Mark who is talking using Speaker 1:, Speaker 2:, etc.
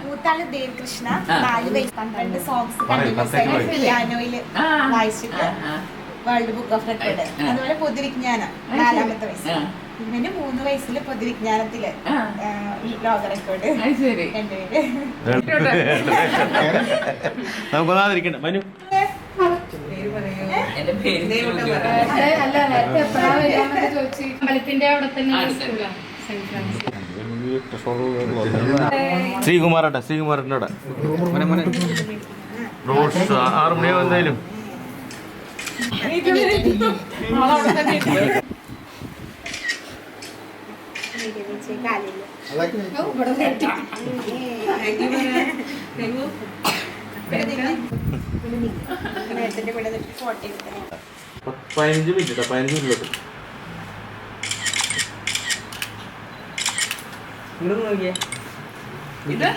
Speaker 1: മൂത്താള് ദേവകൃഷ്ണ 4 വയസ്സ് 12 songs continuous ആയിട്ട് പിയാനോയില് വായിച്ചിട്ട് വേൾഡ് ബുക്ക് ഓഫ് റെക്കോർഡ്. അതുപോലെ പൊതുവിജ്ഞാനം 4-ാമത്തെ വയസ്സ്. ഇവന് 3 വയസ്സില് പൊതുവിജ്ഞാനത്തില് ലോക റെക്കോർഡ്.
Speaker 2: അമ്പലത്തിന്റെ അവിടെ തന്നെ
Speaker 3: ശ്രീകുമാരട്ടെ ശ്രീകുമാരൻ്റെ അവിടെ റോഡ്സ് 6 മണിയാവും എന്തായാലും. പതിനഞ്ച് മിനിറ്റ് 15 മിനിറ്റ്
Speaker 2: ഇത്